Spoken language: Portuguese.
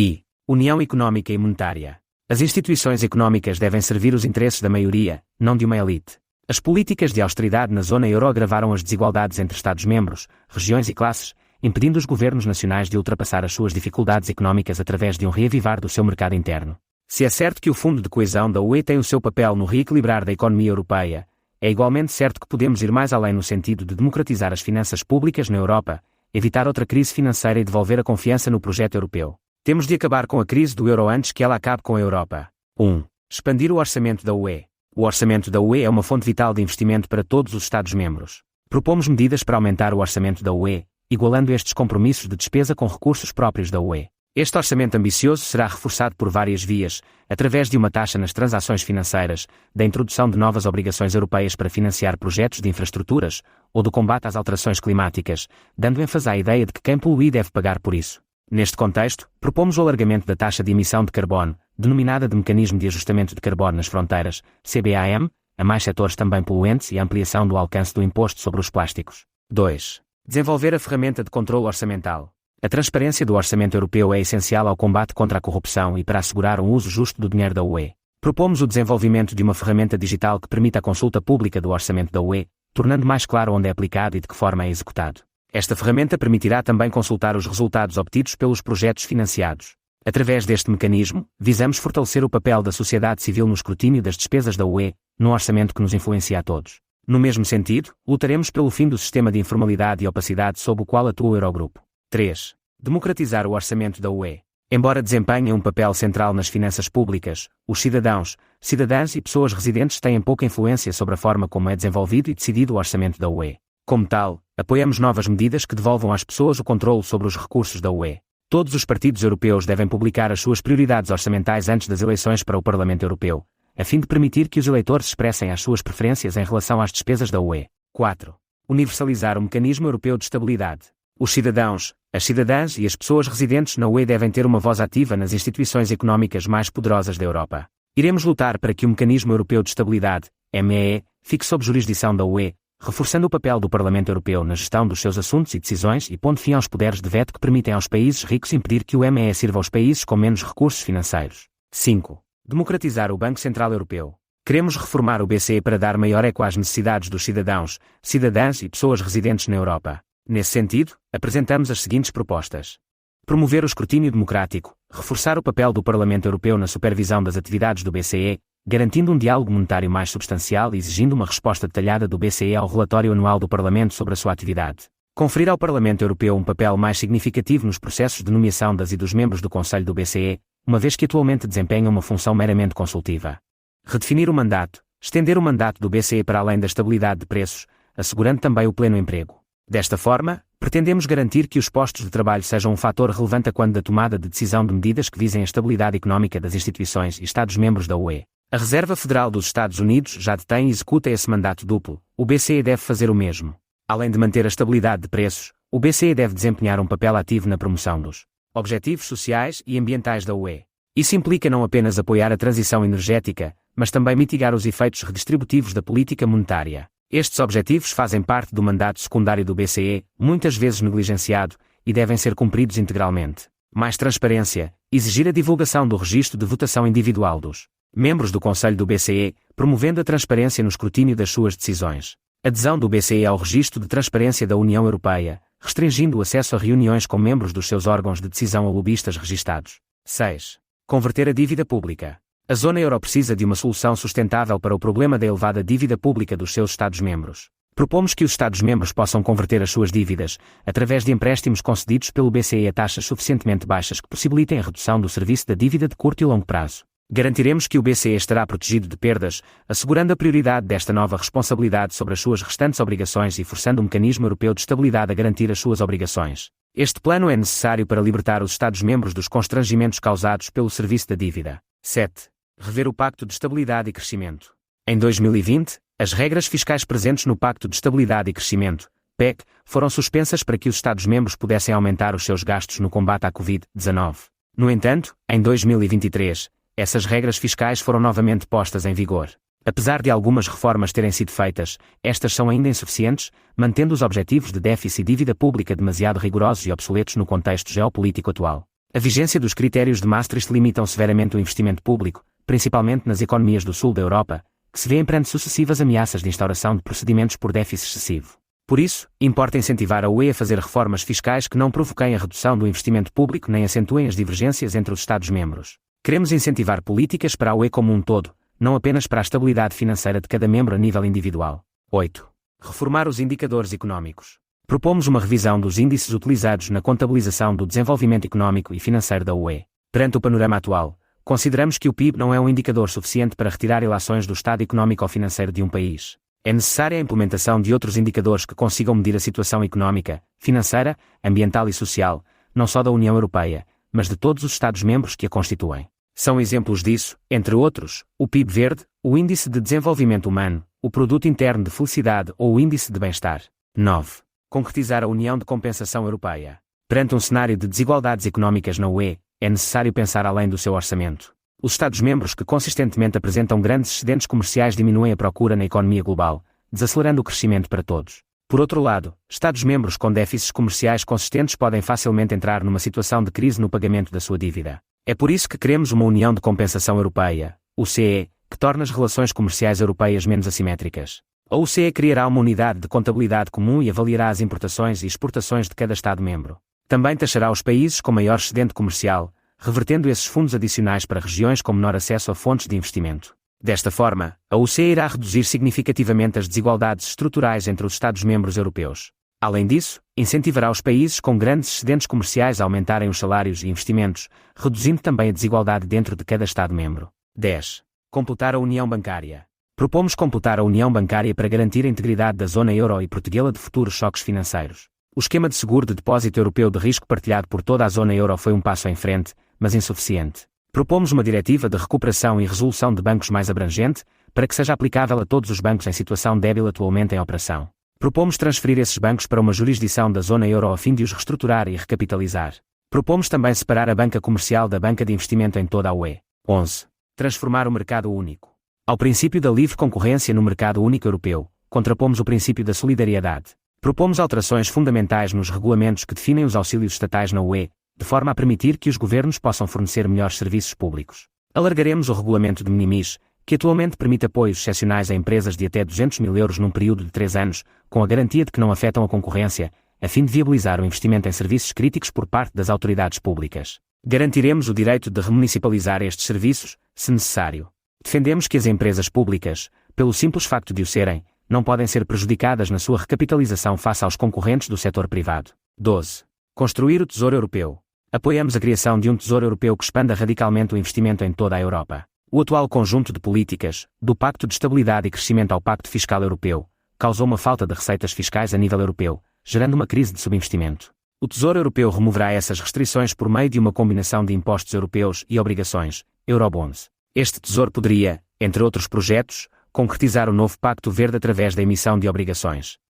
I. União Económica e Monetária. As instituições económicas devem servir os interesses da maioria, não de uma elite. As políticas de austeridade na zona euro agravaram as desigualdades entre Estados-membros, regiões e classes, impedindo os governos nacionais de ultrapassar as suas dificuldades económicas através de um reavivar do seu mercado interno. Se é certo que o Fundo de Coesão da UE tem o seu papel no reequilibrar da economia europeia, é igualmente certo que podemos ir mais além no sentido de democratizar as finanças públicas na Europa, evitar outra crise financeira e devolver a confiança no projeto europeu. Temos de acabar com a crise do euro antes que ela acabe com a Europa. 1. Expandir o orçamento da UE. O orçamento da UE é uma fonte vital de investimento para todos os Estados-membros. Propomos medidas para aumentar o orçamento da UE, igualando estes compromissos de despesa com recursos próprios da UE. Este orçamento ambicioso será reforçado por várias vias, através de uma taxa nas transações financeiras, da introdução de novas obrigações europeias para financiar projetos de infraestruturas, ou do combate às alterações climáticas, dando ênfase à ideia de que quem polui deve pagar por isso. Neste contexto, propomos o alargamento da taxa de emissão de carbono, denominada de Mecanismo de Ajustamento de Carbono nas Fronteiras, CBAM, a mais setores também poluentes e a ampliação do alcance do imposto sobre os plásticos. 2. Desenvolver a ferramenta de controle orçamental. A transparência do orçamento europeu é essencial ao combate contra a corrupção e para assegurar um uso justo do dinheiro da UE. Propomos o desenvolvimento de uma ferramenta digital que permita a consulta pública do orçamento da UE, tornando mais claro onde é aplicado e de que forma é executado. Esta ferramenta permitirá também consultar os resultados obtidos pelos projetos financiados. Através deste mecanismo, visamos fortalecer o papel da sociedade civil no escrutínio das despesas da UE, num orçamento que nos influencia a todos. No mesmo sentido, lutaremos pelo fim do sistema de informalidade e opacidade sob o qual atua o Eurogrupo. 3. Democratizar o orçamento da UE. Embora desempenhem um papel central nas finanças públicas, os cidadãs e pessoas residentes têm pouca influência sobre a forma como é desenvolvido e decidido o orçamento da UE. Como tal, apoiamos novas medidas que devolvam às pessoas o controle sobre os recursos da UE. Todos os partidos europeus devem publicar as suas prioridades orçamentais antes das eleições para o Parlamento Europeu, a fim de permitir que os eleitores expressem as suas preferências em relação às despesas da UE. 4. Universalizar o Mecanismo Europeu de Estabilidade. Os cidadãos, as cidadãs e as pessoas residentes na UE devem ter uma voz ativa nas instituições económicas mais poderosas da Europa. Iremos lutar para que o Mecanismo Europeu de Estabilidade, MEE, fique sob jurisdição da UE, reforçando o papel do Parlamento Europeu na gestão dos seus assuntos e decisões e pondo fim aos poderes de veto que permitem aos países ricos impedir que o MEE sirva aos países com menos recursos financeiros. 5. Democratizar o Banco Central Europeu. Queremos reformar o BCE para dar maior eco às necessidades dos cidadãos, cidadãs e pessoas residentes na Europa. Nesse sentido, apresentamos as seguintes propostas. Promover o escrutínio democrático, reforçar o papel do Parlamento Europeu na supervisão das atividades do BCE, garantindo um diálogo monetário mais substancial e exigindo uma resposta detalhada do BCE ao relatório anual do Parlamento sobre a sua atividade. Conferir ao Parlamento Europeu um papel mais significativo nos processos de nomeação das e dos membros do Conselho do BCE, uma vez que atualmente desempenham uma função meramente consultiva. Redefinir o mandato, estender o mandato do BCE para além da estabilidade de preços, assegurando também o pleno emprego. Desta forma, pretendemos garantir que os postos de trabalho sejam um fator relevante a quando da tomada de decisão de medidas que visem a estabilidade económica das instituições e Estados-membros da UE. A Reserva Federal dos Estados Unidos já detém e executa esse mandato duplo, o BCE deve fazer o mesmo. Além de manter a estabilidade de preços, o BCE deve desempenhar um papel ativo na promoção dos objetivos sociais e ambientais da UE. Isso implica não apenas apoiar a transição energética, mas também mitigar os efeitos redistributivos da política monetária. Estes objetivos fazem parte do mandato secundário do BCE, muitas vezes negligenciado, e devem ser cumpridos integralmente. Mais transparência, exigir a divulgação do registro de votação individual dos membros do Conselho do BCE, promovendo a transparência no escrutínio das suas decisões. Adesão do BCE ao registro de transparência da União Europeia, restringindo o acesso a reuniões com membros dos seus órgãos de decisão a lobistas registados. 6. Converter a dívida pública. A zona euro precisa de uma solução sustentável para o problema da elevada dívida pública dos seus Estados-membros. Propomos que os Estados-membros possam converter as suas dívidas, através de empréstimos concedidos pelo BCE a taxas suficientemente baixas que possibilitem a redução do serviço da dívida de curto e longo prazo. Garantiremos que o BCE estará protegido de perdas, assegurando a prioridade desta nova responsabilidade sobre as suas restantes obrigações e forçando o Mecanismo Europeu de Estabilidade a garantir as suas obrigações. Este plano é necessário para libertar os Estados-membros dos constrangimentos causados pelo serviço da dívida. 7. Rever o Pacto de Estabilidade e Crescimento. Em 2020, as regras fiscais presentes no Pacto de Estabilidade e Crescimento, PEC, foram suspensas para que os Estados-membros pudessem aumentar os seus gastos no combate à Covid-19. No entanto, em 2023, essas regras fiscais foram novamente postas em vigor. Apesar de algumas reformas terem sido feitas, estas são ainda insuficientes, mantendo os objetivos de déficit e dívida pública demasiado rigorosos e obsoletos no contexto geopolítico atual. A vigência dos critérios de Maastricht limitam severamente o investimento público, principalmente nas economias do sul da Europa, que se vêem perante sucessivas ameaças de instauração de procedimentos por déficit excessivo. Por isso, importa incentivar a UE a fazer reformas fiscais que não provoquem a redução do investimento público nem acentuem as divergências entre os Estados-membros. Queremos incentivar políticas para a UE como um todo, não apenas para a estabilidade financeira de cada membro a nível individual. 8. Reformar os indicadores económicos. Propomos uma revisão dos índices utilizados na contabilização do desenvolvimento económico e financeiro da UE. Perante o panorama atual, consideramos que o PIB não é um indicador suficiente para retirar ilações do estado económico ou financeiro de um país. É necessária a implementação de outros indicadores que consigam medir a situação económica, financeira, ambiental e social, não só da União Europeia, mas de todos os Estados-membros que a constituem. São exemplos disso, entre outros, o PIB verde, o Índice de Desenvolvimento Humano, o Produto Interno de Felicidade ou o Índice de Bem-Estar. 9. Concretizar a União de Compensação Europeia. Perante um cenário de desigualdades económicas na UE, é necessário pensar além do seu orçamento. Os Estados-membros que consistentemente apresentam grandes excedentes comerciais diminuem a procura na economia global, desacelerando o crescimento para todos. Por outro lado, Estados-membros com déficits comerciais consistentes podem facilmente entrar numa situação de crise no pagamento da sua dívida. É por isso que queremos uma União de Compensação Europeia, OCE, que torne as relações comerciais europeias menos assimétricas. A OCE criará uma unidade de contabilidade comum e avaliará as importações e exportações de cada Estado-membro. Também taxará os países com maior excedente comercial, revertendo esses fundos adicionais para regiões com menor acesso a fontes de investimento. Desta forma, a OCE irá reduzir significativamente as desigualdades estruturais entre os Estados-membros europeus. Além disso, incentivará os países com grandes excedentes comerciais a aumentarem os salários e investimentos, reduzindo também a desigualdade dentro de cada Estado-membro. 10. Completar a União Bancária. Propomos completar a União Bancária para garantir a integridade da zona euro e protegê-la de futuros choques financeiros. O esquema de seguro de depósito europeu de risco partilhado por toda a zona euro foi um passo em frente, mas insuficiente. Propomos uma diretiva de recuperação e resolução de bancos mais abrangente, para que seja aplicável a todos os bancos em situação débil atualmente em operação. Propomos transferir esses bancos para uma jurisdição da zona euro a fim de os reestruturar e recapitalizar. Propomos também separar a banca comercial da banca de investimento em toda a UE. 11. Transformar o mercado único. Ao princípio da livre concorrência no mercado único europeu, contrapomos o princípio da solidariedade. Propomos alterações fundamentais nos regulamentos que definem os auxílios estatais na UE, de forma a permitir que os governos possam fornecer melhores serviços públicos. Alargaremos o regulamento de minimis, que atualmente permite apoios excepcionais a empresas de até 200 mil euros num período de 3 anos, com a garantia de que não afetam a concorrência, a fim de viabilizar o investimento em serviços críticos por parte das autoridades públicas. Garantiremos o direito de remunicipalizar estes serviços, se necessário. Defendemos que as empresas públicas, pelo simples facto de o serem, não podem ser prejudicadas na sua recapitalização face aos concorrentes do setor privado. 12. Construir o Tesouro Europeu. Apoiamos a criação de um Tesouro Europeu que expanda radicalmente o investimento em toda a Europa. O atual conjunto de políticas, do Pacto de Estabilidade e Crescimento ao Pacto Fiscal Europeu, causou uma falta de receitas fiscais a nível europeu, gerando uma crise de subinvestimento. O Tesouro Europeu removerá essas restrições por meio de uma combinação de impostos europeus e obrigações, Eurobonds. Este tesouro poderia, entre outros projetos, concretizar o novo Pacto Verde através da emissão de obrigações.